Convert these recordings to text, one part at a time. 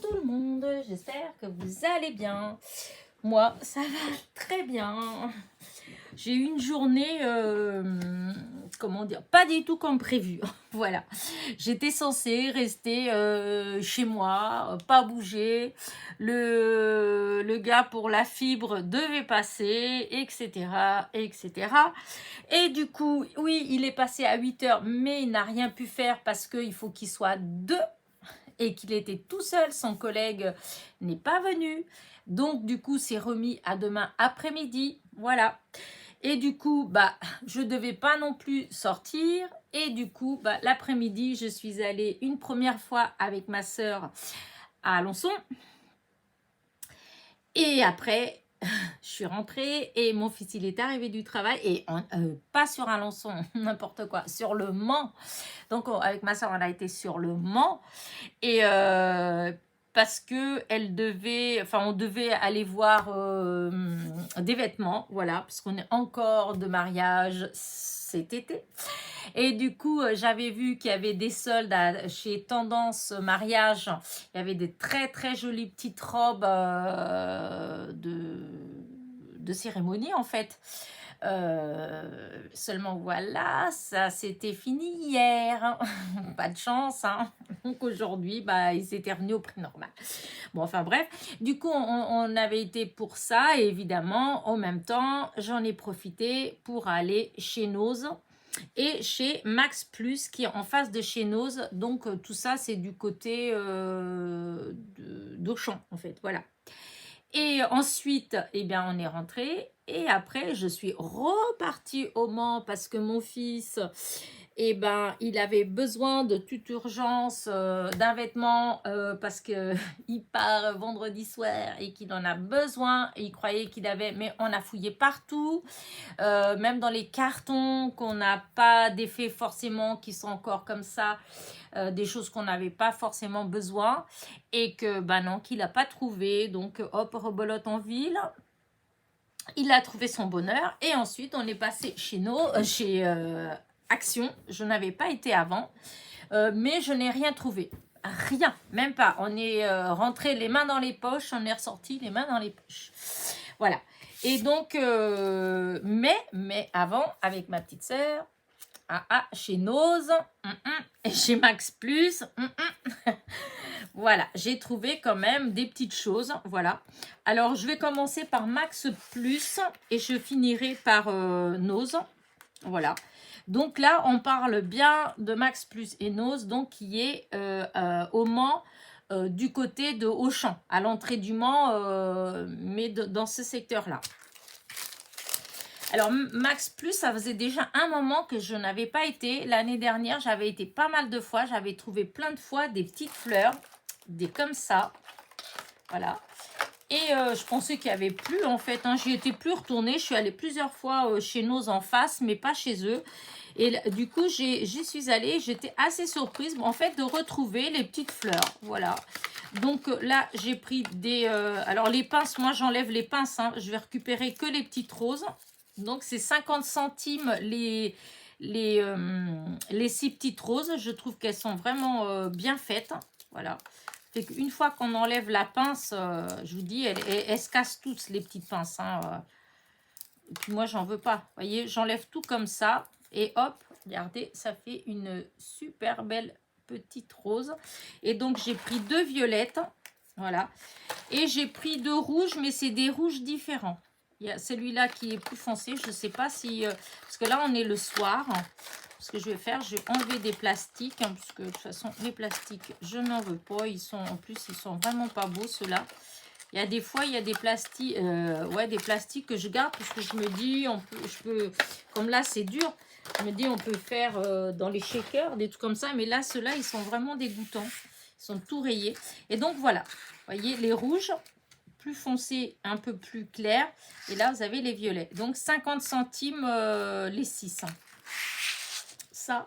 tout le monde, j'espère que vous allez bien. Moi, ça va très bien. J'ai eu une journée, comment dire, pas du tout comme prévu. Voilà, j'étais censée rester chez moi, pas bouger. Le gars pour la fibre devait passer, etc., etc. Et du coup, oui, il est passé à 8 heures, mais il n'a rien pu faire parce qu'il faut qu'il soit deux et qu'il était tout seul, son collègue n'est pas venu. Donc, du coup, c'est remis à demain après-midi. Voilà. Et du coup, je ne devais pas non plus sortir. Et du coup, l'après-midi, je suis allée une première fois avec ma sœur à Alençon. Et après, je suis rentrée et mon fils, il est arrivé du travail. Et pas sur Alençon, n'importe quoi, sur le Mans. Donc, avec ma sœur, on a été sur le Mans. Et parce que on devait aller voir des vêtements, voilà, parce qu'on est encore de mariage cet été. Et du coup, j'avais vu qu'il y avait des soldes chez Tendance Mariage. Il y avait des très très jolies petites robes de cérémonie en fait. Seulement voilà, ça c'était fini hier. Pas de chance, hein. Donc aujourd'hui, ils étaient revenus au prix normal. Bon, enfin bref, du coup, on avait été pour ça. Et évidemment, en même temps, j'en ai profité pour aller chez Nose et chez Max Plus qui est en face de chez Nose. Donc tout ça, c'est du côté d'Auchan en fait, voilà. Et ensuite, on est rentré. Et après, je suis repartie au Mans parce que mon fils, il avait besoin de toute urgence d'un vêtement parce qu'il part vendredi soir et qu'il en a besoin. Et il croyait qu'il avait, mais on a fouillé partout, même dans les cartons qu'on n'a pas d'effet forcément, qui sont encore comme ça. Des choses qu'on n'avait pas forcément besoin et que non, qu'il n'a pas trouvé. Donc hop, rebolote en ville. Il a trouvé son bonheur et ensuite on est passé chez Action. Je n'avais pas été avant, mais je n'ai rien trouvé. Rien, même pas. On est rentré les mains dans les poches, on est ressorti les mains dans les poches. Voilà. Et donc, mais avant, avec ma petite sœur, chez Nose, et chez Max Plus, voilà, j'ai trouvé quand même des petites choses, voilà. Alors, je vais commencer par Max Plus et je finirai par Nose, voilà. Donc là, on parle bien de Max Plus et Nose, donc qui est au Mans, du côté de Auchan, à l'entrée du Mans, mais dans ce secteur-là. Alors, Max Plus, ça faisait déjà un moment que je n'avais pas été. L'année dernière, j'avais été pas mal de fois. J'avais trouvé plein de fois des petites fleurs, des comme ça. Voilà. Et je pensais qu'il n'y avait plus, en fait. J'y étais plus retournée. Je suis allée plusieurs fois chez Nose en face, mais pas chez eux. Et du coup, j'y suis allée. J'étais assez surprise, en fait, de retrouver les petites fleurs. Voilà. Donc là, j'ai pris des... alors, les pinces, moi, j'enlève les pinces. Je vais récupérer que les petites roses. Donc, c'est 50 centimes les 6 petites roses. Je trouve qu'elles sont vraiment bien faites. Voilà. Fait qu'une fois qu'on enlève la pince, je vous dis, elles se cassent toutes, les petites pinces. Et puis moi, j'en veux pas. Vous voyez, j'enlève tout comme ça. Et hop, regardez, ça fait une super belle petite rose. Et donc, j'ai pris 2 violettes. Voilà. Et j'ai pris 2 rouges, mais c'est des rouges différents. Il y a celui-là qui est plus foncé. Je ne sais pas si... parce que là, on est le soir. Ce que je vais faire, je vais enlever des plastiques. Parce que de toute façon, les plastiques, je n'en veux pas. En plus, ils sont vraiment pas beaux, ceux-là. Il y a des fois, il y a des plastiques, des plastiques que je garde. Parce que je me dis, comme là, c'est dur. Je me dis, on peut faire dans les shakers, des trucs comme ça. Mais là, ceux-là, ils sont vraiment dégoûtants. Ils sont tout rayés. Et donc, voilà. Vous voyez, les rouges... plus foncé, un peu plus clair. Et là, vous avez les violets. Donc, 50 centimes les 6. Ça,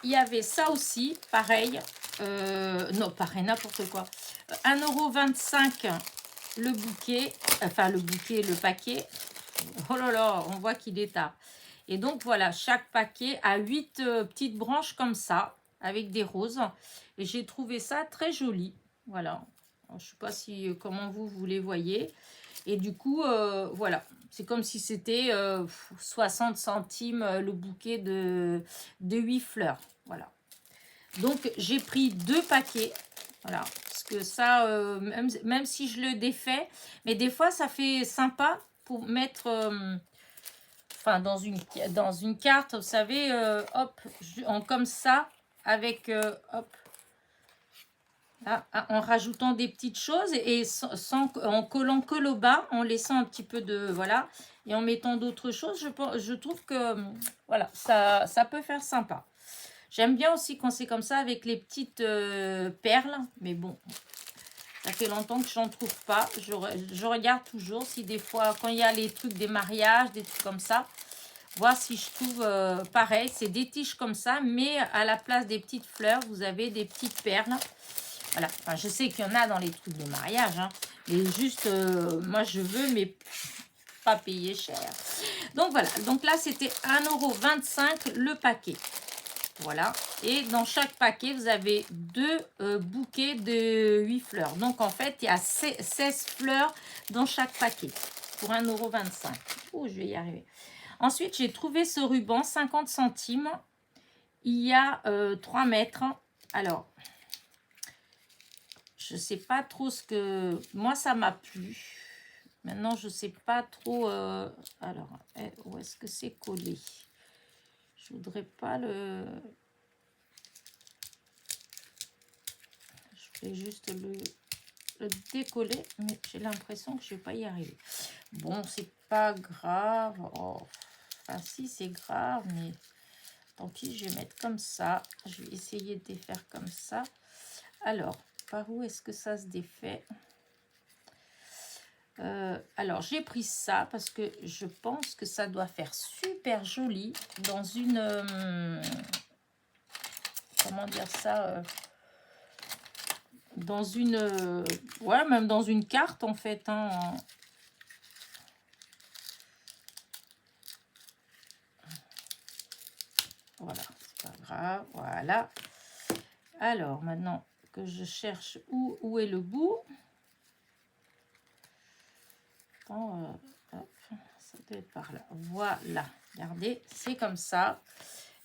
il y avait ça aussi, pareil. Non, pareil, n'importe quoi. 1,25 € le bouquet. Enfin, le paquet. Oh là là, on voit qu'il est tard. Et donc, voilà, chaque paquet a 8 petites branches comme ça, avec des roses. Et j'ai trouvé ça très joli. Voilà. Je sais pas si comment vous les voyez. Et du coup, voilà. C'est comme si c'était 60 centimes le bouquet de 8 fleurs. Voilà. Donc, j'ai pris 2 paquets. Voilà. Parce que ça, même si je le défais, mais des fois, ça fait sympa pour mettre... enfin, dans une carte, vous savez, hop, comme ça, avec, hop, là, en rajoutant des petites choses et en collant que le bas, en laissant un petit peu de, voilà, et en mettant d'autres choses, je trouve que, voilà, ça peut faire sympa. J'aime bien aussi quand c'est comme ça, avec les petites perles, mais bon, ça fait longtemps que je n'en trouve pas. Je regarde toujours si des fois, quand il y a les trucs des mariages, des trucs comme ça, voir si je trouve pareil, c'est des tiges comme ça, mais à la place des petites fleurs, vous avez des petites perles. Voilà, enfin, je sais qu'il y en a dans les trucs de mariage, hein, mais juste, moi je veux, mais pas payer cher. Donc voilà, donc là c'était 1,25 € le paquet. Voilà, et dans chaque paquet, vous avez 2 bouquets de 8 fleurs. Donc en fait, il y a 16 fleurs dans chaque paquet pour 1,25 €. Oh, je vais y arriver. Ensuite, j'ai trouvé ce ruban, 50 centimes. Il y a 3 mètres. Alors, je ne sais pas trop ce que... Moi, ça m'a plu. Maintenant, je ne sais pas trop... Alors, où est-ce que c'est collé? Je voudrais pas le... Je vais juste le décoller, mais j'ai l'impression que je ne vais pas y arriver. Bon, c'est pas grave. Oh. Enfin, si, c'est grave, mais... Tant pis, je vais mettre comme ça. Je vais essayer de défaire comme ça. Alors, par où est-ce que ça se défait? Alors, j'ai pris ça parce que je pense que ça doit faire super joli dans une... comment dire ça dans une... ouais, même dans une carte, en fait. Hein. Voilà, c'est pas grave. Voilà. Alors, maintenant que je cherche où est le bout. Attends, hop, ça doit être par là. Voilà, regardez, c'est comme ça.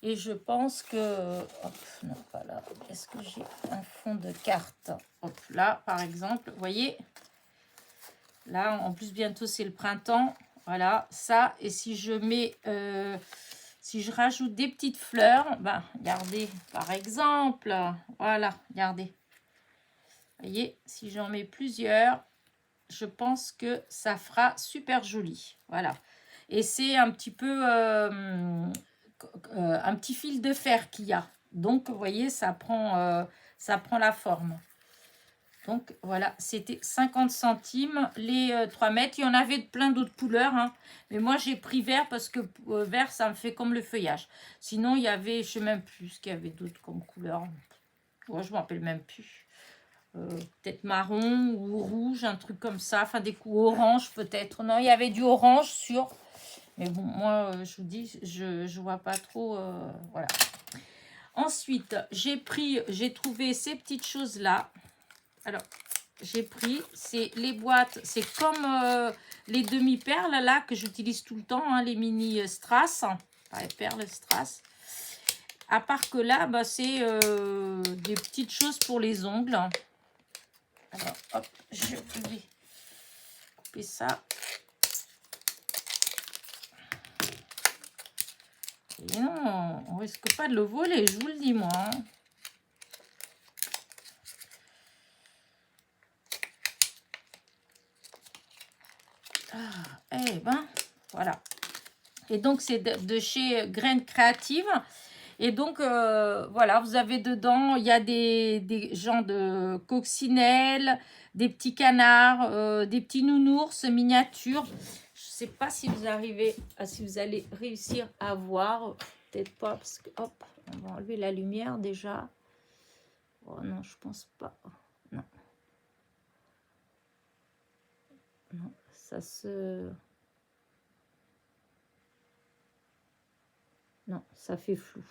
Et je pense que... hop, non, pas là. Est-ce que j'ai un fond de carte? Hop, là, par exemple, vous voyez. Là, en plus, bientôt, c'est le printemps. Voilà, ça. Et si je mets... si je rajoute des petites fleurs, ben, regardez, par exemple, voilà, regardez. Vous voyez, si j'en mets plusieurs, je pense que ça fera super joli. Voilà. Et c'est un petit peu un petit fil de fer qu'il y a. Donc, vous voyez, ça prend la forme. Donc, voilà, c'était 50 centimes les 3 mètres. Il y en avait plein d'autres couleurs. Hein. Mais moi, j'ai pris vert parce que vert, ça me fait comme le feuillage. Sinon, il y avait, je ne sais même plus ce qu'il y avait d'autre comme couleur. Ouais, je ne me rappelle même plus. Peut-être marron ou rouge, un truc comme ça. Enfin, des coups orange peut-être. Non, il y avait du orange sur... Mais bon, moi, je vous dis, je vois pas trop. Voilà. Ensuite, j'ai trouvé ces petites choses-là. Alors, j'ai pris, c'est les boîtes, c'est comme les demi-perles là que j'utilise tout le temps, hein, les mini strass, les perles strass. À part que là, bah, c'est des petites choses pour les ongles. Alors, hop, je vais couper ça. Et non, on risque pas de le voler, je vous le dis, moi. Hein. Ah, eh ben, voilà. Et donc, c'est de chez Graines Créatives. Et donc, voilà, vous avez dedans, il y a des genres de coccinelles, des petits canards, des petits nounours miniatures. Je ne sais pas si vous arrivez, si vous allez réussir à voir. Peut-être pas, parce que, hop, on va enlever la lumière déjà. Oh non, je pense pas. Non. Non, ça se... Non, ça fait flou.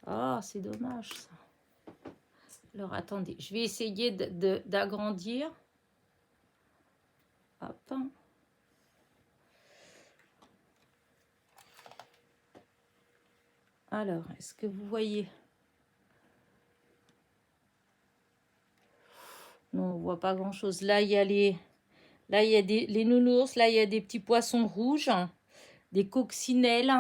Ah, c'est dommage ça. Alors, attendez, je vais essayer d'agrandir. Hop. Alors, est-ce que vous voyez? Non, on ne voit pas grand-chose. Là, il y a les nounours. Là, il y a des petits poissons rouges, des coccinelles.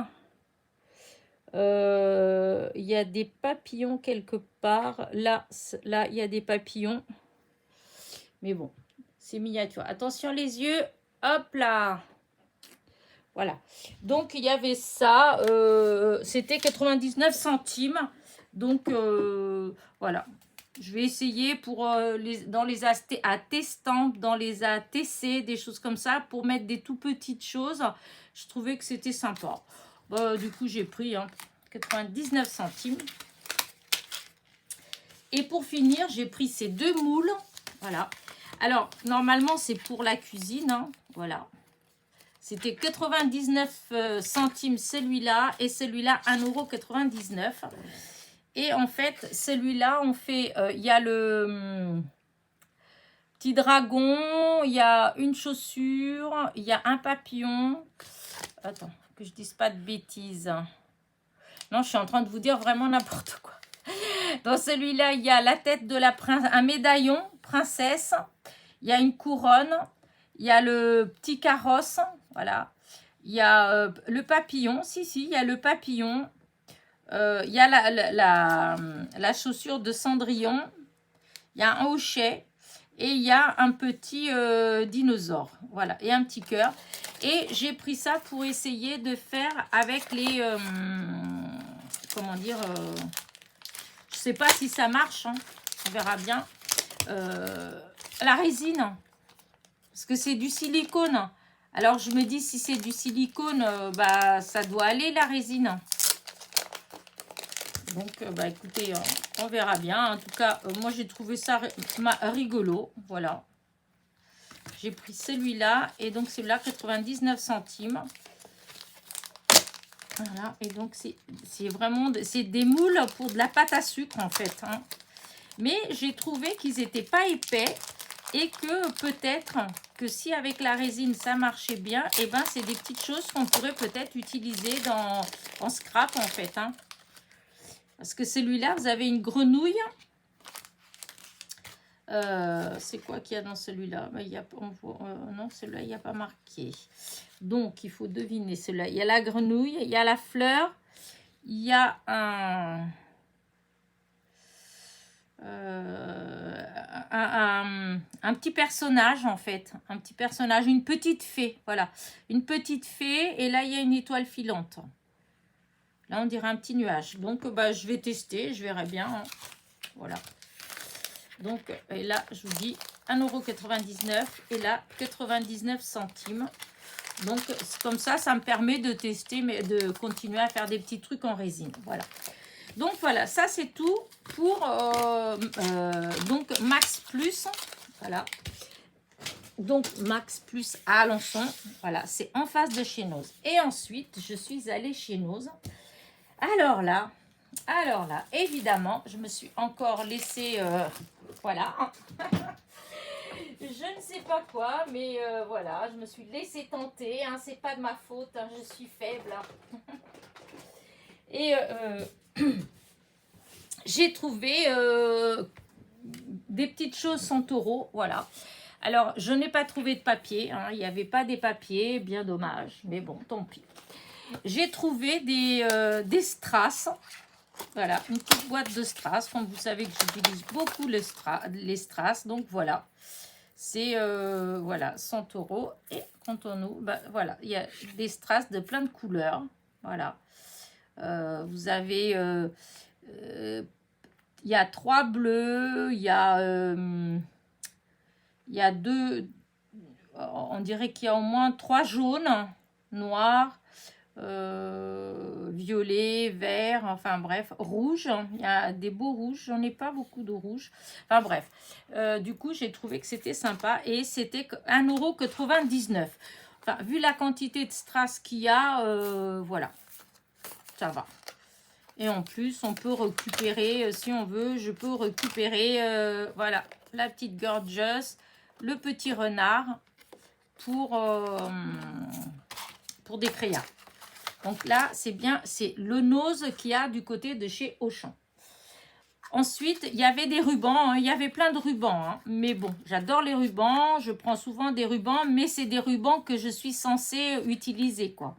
Il y a des papillons quelque part. Là, il y a des papillons. Mais bon, c'est miniature. Attention les yeux. Hop là. Voilà. Donc, il y avait ça. C'était 99 centimes. Donc, voilà. Je vais essayer pour dans les AT-Stamp, dans les ATC, des choses comme ça, pour mettre des tout petites choses. Je trouvais que c'était sympa. Du coup, j'ai pris 99 centimes. Et pour finir, j'ai pris ces deux moules. Voilà. Alors, normalement, c'est pour la cuisine. Voilà. C'était 99 centimes celui-là et celui-là 1,99 €. Et en fait, celui-là, on fait, il y a le petit dragon, il y a une chaussure, il y a un papillon. Attends, que je dise pas de bêtises. Non, je suis en train de vous dire vraiment n'importe quoi. Dans celui-là, il y a la tête de la princesse, un médaillon, princesse. Il y a une couronne. Il y a le petit carrosse. Voilà. Il y a le papillon. Si, il y a le papillon. Il y a la chaussure de Cendrillon. Il y a un hochet. Et il y a un petit dinosaure. Voilà. Et un petit cœur. Et j'ai pris ça pour essayer de faire avec les... comment dire je sais pas si ça marche. On verra bien. La résine. Parce que c'est du silicone. Alors, je me dis, si c'est du silicone, ça doit aller, la résine. Donc, écoutez, on verra bien. En tout cas, moi, j'ai trouvé ça rigolo. Voilà. J'ai pris celui-là. Et donc, celui-là, 99 centimes. Voilà. Et donc, c'est vraiment... C'est des moules pour de la pâte à sucre, en fait. Mais j'ai trouvé qu'ils n'étaient pas épais. Et que peut-être que si avec la résine ça marchait bien, et ben c'est des petites choses qu'on pourrait peut-être utiliser en scrap en fait. Parce que celui-là, vous avez une grenouille. C'est quoi qu'il y a dans celui-là? Non, celui-là, il n'y a pas marqué. Donc, il faut deviner celui-là. Il y a la grenouille, il y a la fleur, il y a un petit personnage en fait, un petit personnage, une petite fée, voilà, une petite fée, et là il y a une étoile filante. Là on dirait un petit nuage. Donc je vais tester, je verrai bien. Voilà. Donc et là je vous dis 1,99 € et là 99 centimes. Donc comme ça me permet de tester, mais de continuer à faire des petits trucs en résine. Voilà. Donc voilà, ça c'est tout pour donc Max Plus. Voilà. Donc Max Plus à Alençon. Voilà, c'est en face de chez Noz. Et ensuite, je suis allée chez Noz. Alors là, évidemment, je me suis encore laissée... voilà. Je ne sais pas quoi, mais voilà, je me suis laissée tenter. C'est pas de ma faute, je suis faible. Et... j'ai trouvé des petites choses Santoro, voilà. Alors, je n'ai pas trouvé de papier, il n'y avait pas des papiers, bien dommage, mais bon, tant pis. J'ai trouvé des strass, voilà, une petite boîte de strass, comme vous savez que j'utilise beaucoup les strass, donc voilà. C'est, voilà, Santoro, et quand on ouvre, voilà, il y a des strass de plein de couleurs, voilà. Vous avez... il y a 3 bleus, il y a 2, on dirait qu'il y a au moins 3 jaunes, noirs, violet, vert, enfin bref, rouge. Il y a des beaux rouges, j'en ai pas beaucoup de rouge. Enfin bref, du coup j'ai trouvé que c'était sympa et c'était 1,99 €. Enfin, vu la quantité de strass qu'il y a, voilà, ça va. Et en plus, on peut récupérer, si on veut, je peux récupérer, voilà, la petite gorgeous, le petit renard pour des crayons. Donc là, c'est bien, c'est le nose qu'il y a du côté de chez Auchan. Ensuite, il y avait des rubans, hein, il y avait plein de rubans, hein, mais bon, j'adore les rubans, je prends souvent des rubans, mais c'est des rubans que je suis censée utiliser, quoi.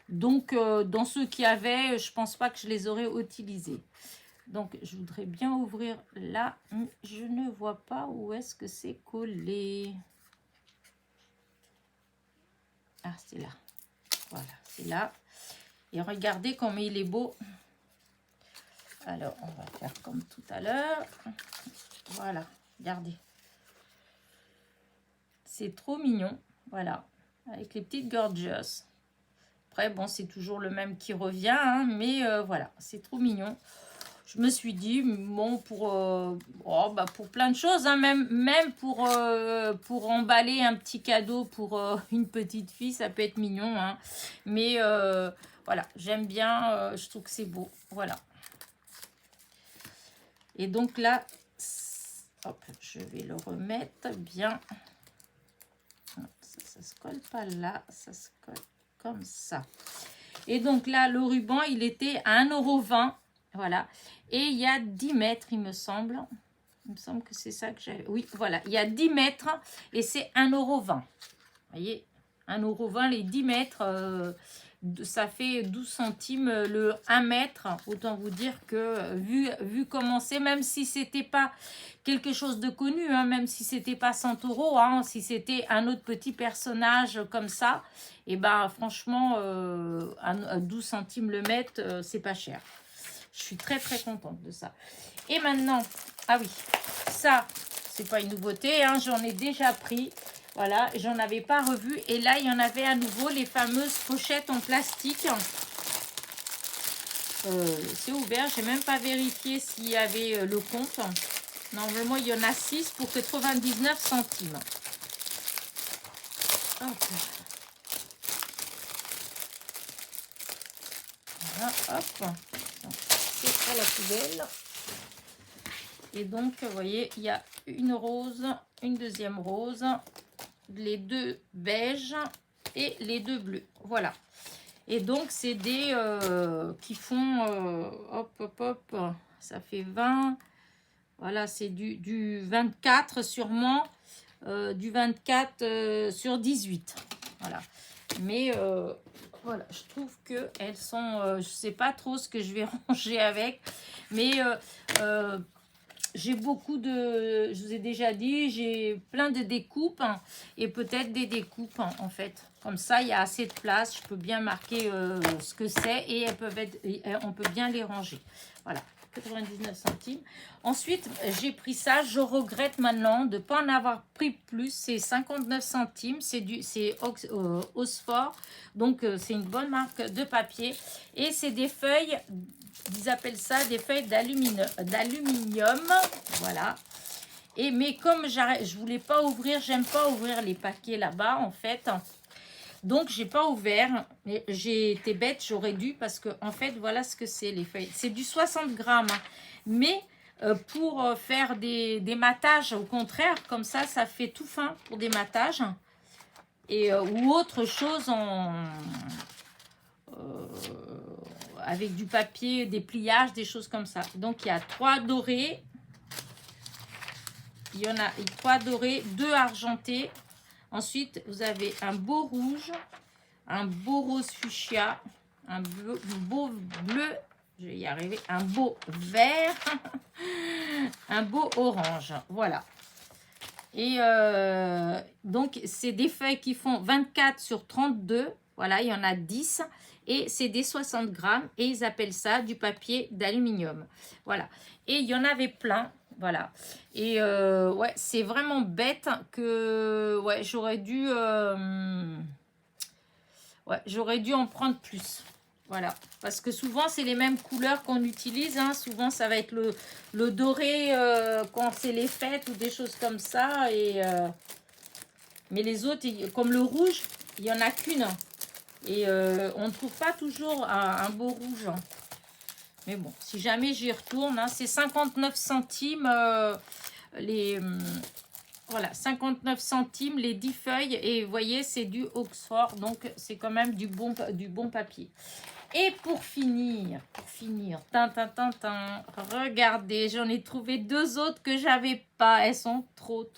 Donc, dans ceux qui avaient, je pense pas que je les aurais utilisés. Donc, je voudrais bien ouvrir là, je ne vois pas où est-ce que c'est collé. Ah, c'est là. Voilà, c'est là. Et regardez comme il est beau. Alors, on va faire comme tout à l'heure. Voilà, regardez. C'est trop mignon. Voilà, avec les petites gorgeous. Après, bon, c'est toujours le même qui revient, hein, mais voilà, c'est trop mignon. Je me suis dit, bon, pour plein de choses, hein, même pour emballer un petit cadeau pour une petite fille, ça peut être mignon. Hein, mais voilà, j'aime bien, je trouve que c'est beau. Voilà. Et donc là, hop, je vais le remettre bien. Ça se colle pas là, ça se colle comme ça. Et donc là, le ruban, il était à 1,20 €. Voilà. Et il y a 10 mètres, il me semble. Il me semble que c'est ça que j'avais. Oui, voilà. Il y a 10 mètres et c'est 1,20 €. Vous voyez, 1,20 € les 10 mètres. Ça fait 12 centimes le 1 mètre. Autant vous dire que vu comment c'est, même si c'était pas quelque chose de connu, hein, même si c'était pas 100 €, hein, si c'était un autre petit personnage comme ça, et ben franchement, 12 centimes le mètre, c'est pas cher. Je suis très très contente de ça. Et maintenant, ah oui, ça, c'est pas une nouveauté, hein, j'en ai déjà pris. Voilà, j'en avais pas revu. Et là, il y en avait à nouveau les fameuses pochettes en plastique. C'est ouvert, j'ai même pas vérifié s'il y avait le compte. Normalement, il y en a 6 pour 99 centimes. Hop. Voilà, hop. C'est à la poubelle. Et donc, vous voyez, il y a une rose, une deuxième rose, les deux beiges et les deux bleus. Voilà. Et donc, c'est des qui font, hop, hop, hop, ça fait 20. Voilà, c'est du 24 sûrement, du 24 sur 18. Voilà. Mais voilà, je trouve qu'elles sont, je ne sais pas trop ce que je vais ranger avec, mais j'ai beaucoup de, je vous ai déjà dit, j'ai plein de découpes hein, et peut-être des découpes hein, en fait. Comme ça, il y a assez de place, je peux bien marquer ce que c'est et elles peuvent être, on peut bien les ranger. Voilà, 99 centimes. Ensuite, j'ai pris ça, je regrette maintenant de ne pas en avoir pris plus. C'est 59 centimes, c'est Oxford, donc c'est une bonne marque de papier. Et c'est des feuilles, ils appellent ça des feuilles d'aluminium, voilà. Et mais comme je voulais pas ouvrir, j'aime pas ouvrir les paquets là-bas en fait. Donc j'ai pas ouvert, mais j'ai été bête, j'aurais dû parce que en fait voilà ce que c'est les feuilles. C'est du 60 grammes, mais pour faire des matages, au contraire, comme ça fait tout fin pour des matages et ou autre chose avec du papier, des pliages, des choses comme ça. Donc il y a 3 dorés, il y en a 3 dorés, 2 argentés. Ensuite, vous avez un beau rouge, un beau rose fuchsia, un beau bleu, je vais y arriver, un beau vert, un beau orange. Voilà. Et donc, c'est des feuilles qui font 24 sur 32. Voilà, il y en a 10. Et c'est des 60 grammes. Et ils appellent ça du papier d'aluminium. Voilà. Et il y en avait plein. Voilà. Et ouais, c'est vraiment bête que ouais, j'aurais dû en prendre plus. Voilà. Parce que souvent, c'est les mêmes couleurs qu'on utilise. Hein. Souvent, ça va être le doré quand c'est les fêtes ou des choses comme ça. Et, mais les autres, comme le rouge, il n'y en a qu'une. Et on ne trouve pas toujours un beau rouge. Mais bon, si jamais j'y retourne, hein, c'est 59 centimes les... voilà, 59 centimes les 10 feuilles. Et vous voyez, c'est du Oxford. Donc, c'est quand même du bon papier. Et pour finir, regardez, j'en ai trouvé 2 autres que j'avais pas. Elles sont trop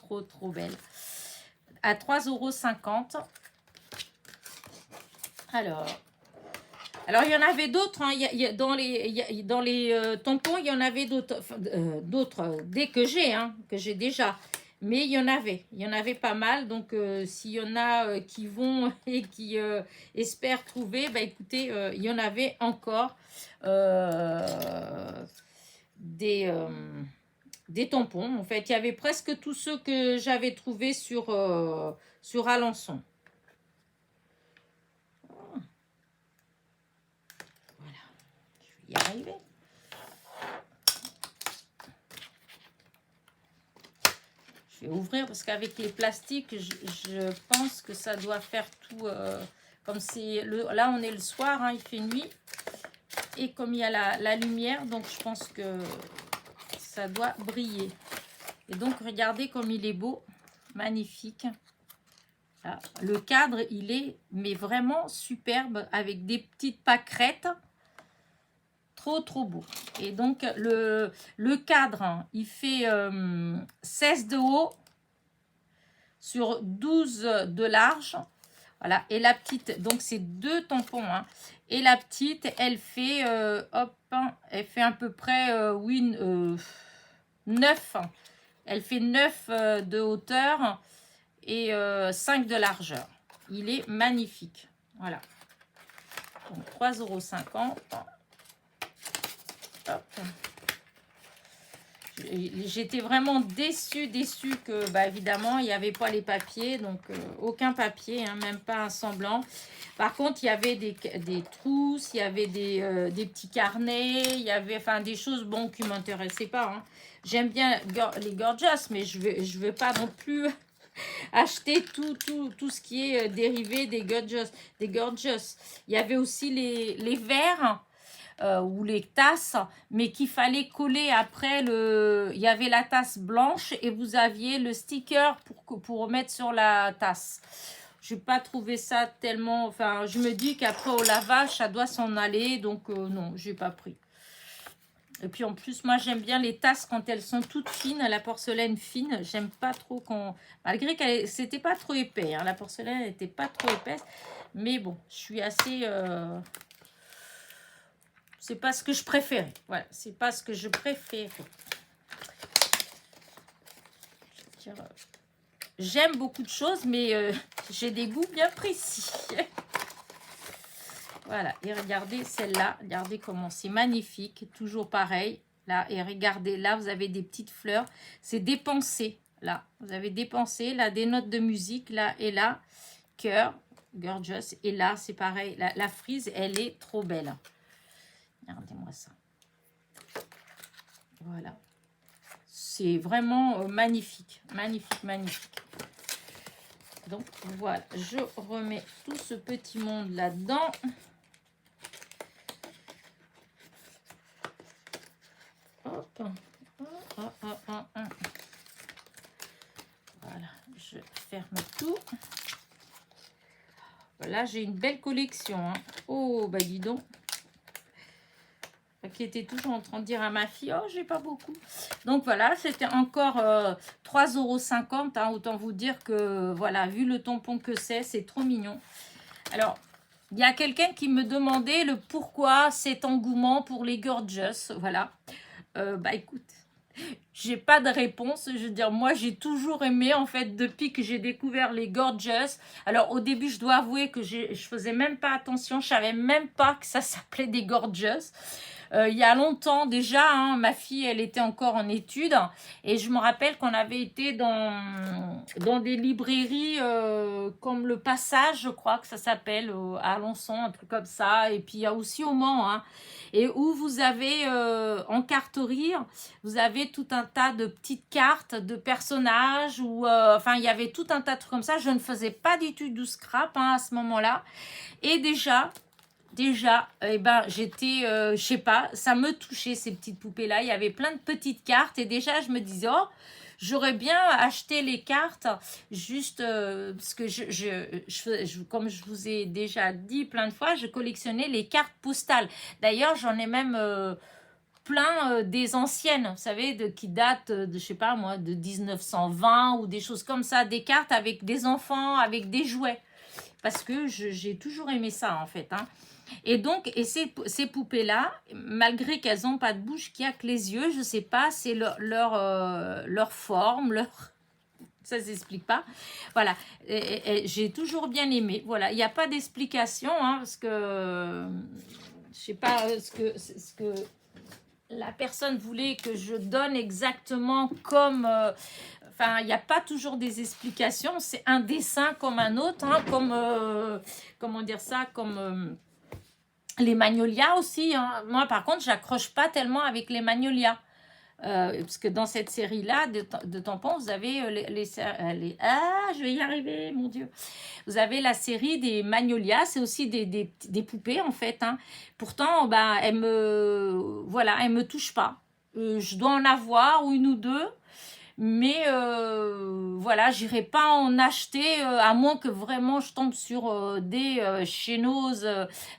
belles. À 3,50 €. Alors, il y en avait d'autres. Hein. Dans les tampons, il y en avait d'autres. Dès que j'ai déjà. Mais il y en avait pas mal. Donc, s'il y en a qui vont et qui espèrent trouver, bah écoutez, il y en avait encore des tampons. En fait, il y avait presque tous ceux que j'avais trouvés sur Alençon. Voilà, je vais y arriver. Je vais ouvrir parce qu'avec les plastiques, je pense que ça doit faire tout. Comme c'est là, on est le soir, hein, il fait nuit. Et comme il y a la lumière, donc je pense que ça doit briller. Et donc, regardez comme il est beau. Magnifique. Là, le cadre, il est mais vraiment superbe avec des petites pâquerettes. Trop beau. Et donc, le cadre, hein, il fait 16 de haut sur 12 de large. Voilà. Et la petite, donc c'est 2 tampons. Hein. Et la petite, elle fait, elle fait à peu près, 9. Elle fait 9 de hauteur et 5 de largeur. Il est magnifique. Voilà. Donc, 3,50 €. J'étais vraiment déçue que, bah, évidemment, il n'y avait pas les papiers, donc aucun papier, hein, même pas un semblant. Par contre, il y avait des trousses, il y avait des petits carnets, il y avait des choses qui ne m'intéressaient pas. Hein. J'aime bien les Gorgeous, mais je vais pas non plus acheter tout ce qui est dérivé des Gorgeous. Il y avait aussi les verres. Ou les tasses, mais qu'il fallait coller après il y avait la tasse blanche et vous aviez le sticker pour mettre sur la tasse. Je n'ai pas trouvé ça tellement, je me dis qu'après au lavage ça doit s'en aller, donc non, j'ai pas pris. Et puis en plus, moi j'aime bien les tasses quand elles sont toutes fines, la porcelaine fine. J'aime pas trop malgré que c'était pas trop épais, hein, la porcelaine n'était pas trop épaisse, mais bon, je suis assez. C'est pas ce que je préférais. Voilà, c'est pas ce que je préférais. J'aime beaucoup de choses, mais j'ai des goûts bien précis. Voilà, et regardez celle-là. Regardez comment c'est magnifique. Toujours pareil. Là, et regardez, là, vous avez des petites fleurs. C'est des pensées. Là, vous avez des pensées. Là, des notes de musique. Là et là. Cœur. Gorgeous. Et là, c'est pareil. La frise, elle est trop belle. Regardez-moi ça. Voilà. C'est vraiment magnifique. Magnifique. Donc, voilà. Je remets tout ce petit monde là-dedans. Hop. Voilà. Je ferme tout. Voilà, j'ai une belle collection. Hein. Oh, bah dis donc. Qui était toujours en train de dire à ma fille, oh, j'ai pas beaucoup. Donc voilà, c'était encore 3,50 €. Hein, autant vous dire que, voilà, vu le tampon que c'est trop mignon. Alors, il y a quelqu'un qui me demandait le pourquoi cet engouement pour les Gorgeous. Voilà. Bah écoute, j'ai pas de réponse. Je veux dire, moi, j'ai toujours aimé, en fait, depuis que j'ai découvert les Gorgeous. Alors, au début, je dois avouer que je faisais même pas attention. Je savais même pas que ça s'appelait des Gorgeous. Il y a longtemps déjà, hein, ma fille, elle était encore en études. Et je me rappelle qu'on avait été dans des librairies comme Le Passage, je crois que ça s'appelle, à Alençon, un truc comme ça. Et puis, il y a aussi au Mans, hein, et où vous avez, en carterie, vous avez tout un tas de petites cartes de personnages. Il y avait tout un tas de trucs comme ça. Je ne faisais pas du tout du scrap, hein, à ce moment-là. Et déjà, déjà, eh ben, j'étais, je sais pas, ça me touchait ces petites poupées-là. Il y avait plein de petites cartes et déjà, je me disais, oh, j'aurais bien acheté les cartes juste parce que comme je vous ai déjà dit plein de fois, je collectionnais les cartes postales. D'ailleurs, j'en ai même plein des anciennes, vous savez, qui datent de, je sais pas moi, de 1920 ou des choses comme ça, des cartes avec des enfants, avec des jouets. Parce que j'ai toujours aimé ça, en fait. Hein. Et donc, ces poupées-là, malgré qu'elles n'ont pas de bouche, qu'il n'y a que les yeux, je sais pas, c'est leur forme, ça ne s'explique pas. Voilà, j'ai toujours bien aimé. Voilà, il n'y a pas d'explication, hein, parce que je sais pas ce que la personne voulait que je donne exactement comme... Enfin, il n'y a pas toujours des explications. C'est un dessin comme un autre, hein, comme... comment dire ça, comme... les magnolias aussi. Hein. Moi, par contre, j'accroche pas tellement avec les magnolias. Parce que dans cette série-là de tampons, vous avez Ah, je vais y arriver, mon Dieu. Vous avez la série des magnolias, c'est aussi des poupées, en fait. Hein. Pourtant, bah, voilà, elles me touchent pas. Je dois en avoir une ou deux. Mais voilà, j'irai pas en acheter à moins que vraiment je tombe sur des chénoses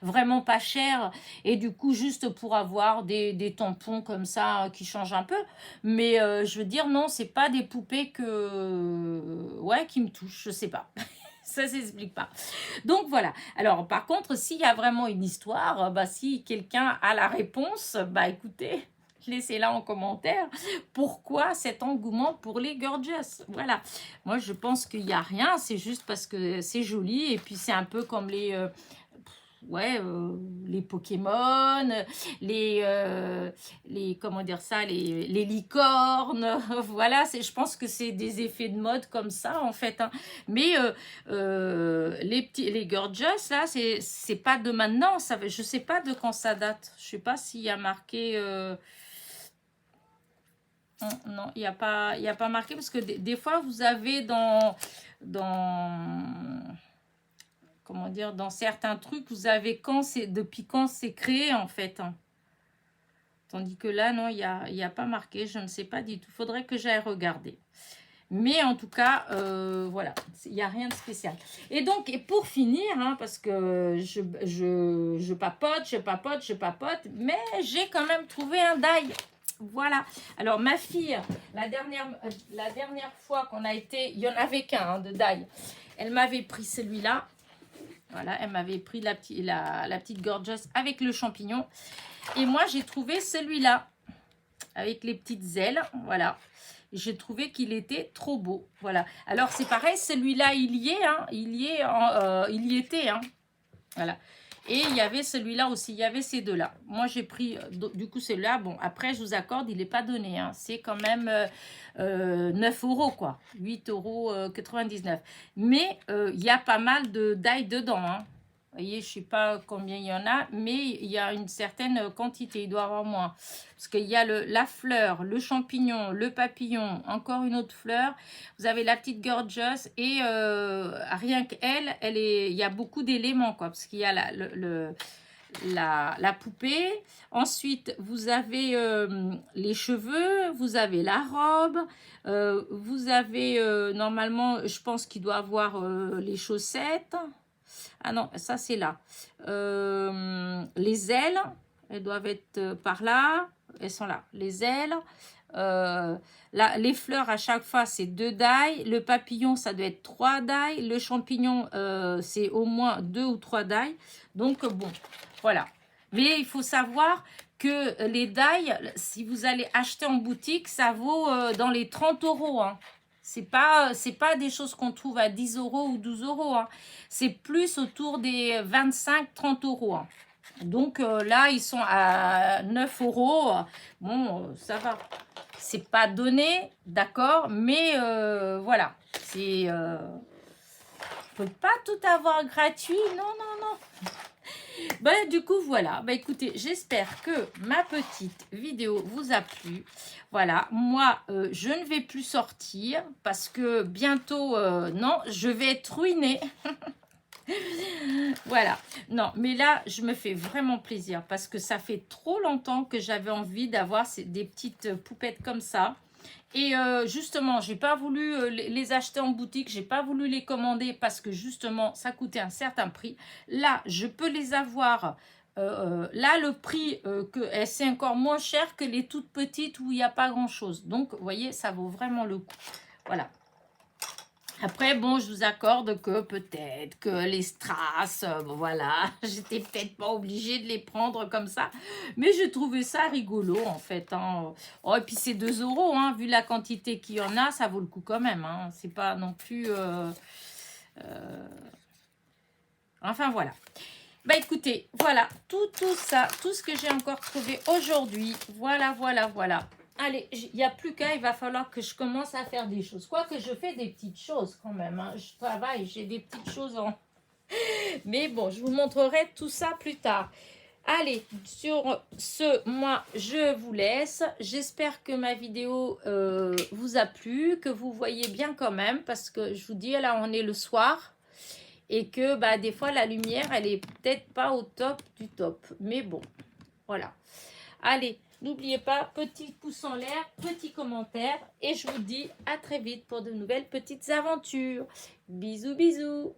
vraiment pas chères et du coup juste pour avoir des tampons comme ça qui changent un peu. Mais je veux dire non, c'est pas des poupées ouais qui me touchent, je sais pas. Ça s'explique pas. Donc voilà. Alors par contre, s'il y a vraiment une histoire, bah si quelqu'un a la réponse, bah écoutez, laissez-la en commentaire. Pourquoi cet engouement pour les gorgeous? Voilà. Moi, je pense qu'il n'y a rien. C'est juste parce que c'est joli. Et puis, c'est un peu comme les Pokémon, comment dire ça, les licornes. Voilà, je pense que c'est des effets de mode comme ça, en fait. Hein. Mais les gorgeous, là, c'est pas de maintenant. Je sais pas de quand ça date. Je sais pas s'il y a marqué... Non, il y a pas marqué parce que des fois, vous avez comment dire, dans certains trucs, vous avez depuis quand c'est créé en fait. Hein. Tandis que là, non, il y a pas marqué, je ne sais pas du tout. Il faudrait que j'aille regarder. Mais en tout cas, voilà, il n'y a rien de spécial. Et donc, et pour finir, hein, parce que je papote, mais j'ai quand même trouvé un die. Voilà. Alors, ma fille, la dernière fois qu'on a été, il n'y en avait qu'un de die. Elle m'avait pris celui-là. Voilà, elle m'avait pris la petite gorgeous avec le champignon. Et moi, j'ai trouvé celui-là avec les petites ailes. Voilà. J'ai trouvé qu'il était trop beau. Voilà. Alors, c'est pareil, celui-là, il y est. Hein, il y était. Hein. Voilà. Et il y avait celui-là aussi, il y avait ces deux-là. Moi, j'ai pris, du coup, celui-là. Bon, après, je vous accorde, il n'est pas donné. Hein. C'est quand même 9 €, quoi. 8,99 €. Mais il y a pas mal d'ail dedans. Hein. Vous voyez, je ne sais pas combien il y en a, mais il y a une certaine quantité. Il doit y avoir moins. Parce qu'il y a la fleur, le champignon, le papillon, encore une autre fleur. Vous avez la petite gorgeous et rien qu'elle, il y a beaucoup d'éléments, quoi. Parce qu'il y a la poupée. Ensuite, vous avez les cheveux, vous avez la robe, vous avez normalement, je pense qu'il doit avoir les chaussettes. Ah non, ça c'est là. Les ailes, elles doivent être par là. Elles sont là. Les ailes. Les fleurs, à chaque fois, c'est 2 die. Le papillon, ça doit être 3 die. Le champignon, c'est au moins 2 ou 3 die. Donc, bon, voilà. Mais il faut savoir que les die, si vous allez acheter en boutique, ça vaut dans les 30 €. Hein. C'est pas des choses qu'on trouve à 10 € ou 12 €. Hein. C'est plus autour des 25-30 €. Hein. Donc là, ils sont à 9 €. Bon, ça va. C'est pas donné, d'accord, mais voilà. On peut pas tout avoir gratuit. Non, non, non. Bah, du coup, voilà. Bah, écoutez, j'espère que ma petite vidéo vous a plu. Voilà, moi, je ne vais plus sortir parce que bientôt, non, je vais être ruinée. Voilà. Non, mais là, je me fais vraiment plaisir parce que ça fait trop longtemps que j'avais envie d'avoir des petites poupettes comme ça. Et justement, j'ai pas voulu les acheter en boutique, j'ai pas voulu les commander parce que justement, ça coûtait un certain prix. Là, je peux les avoir. Là, le prix, c'est encore moins cher que les toutes petites où il n'y a pas grand-chose. Donc, vous voyez, ça vaut vraiment le coup. Voilà. Après, bon, je vous accorde que peut-être que les strass, bon, voilà, j'étais peut-être pas obligée de les prendre comme ça, mais j'ai trouvé ça rigolo en fait. Hein. Oh, et puis c'est 2 euros, hein, vu la quantité qu'il y en a, ça vaut le coup quand même. Hein. C'est pas non plus... Enfin voilà. Bah écoutez, voilà, tout ça, tout ce que j'ai encore trouvé aujourd'hui, voilà, voilà, voilà. Allez, il n'y a plus qu'à, il va falloir que je commence à faire des choses. Quoique je fais des petites choses quand même, hein. Je travaille, j'ai des petites choses en... Mais bon, je vous montrerai tout ça plus tard. Allez, sur ce, moi, je vous laisse. J'espère que ma vidéo vous a plu, que vous voyez bien quand même, parce que je vous dis, là, on est le soir. Et que bah, des fois, la lumière, elle est peut-être pas au top du top. Mais bon, voilà. Allez, n'oubliez pas, petit pouce en l'air, petit commentaire. Et je vous dis à très vite pour de nouvelles petites aventures. Bisous, bisous.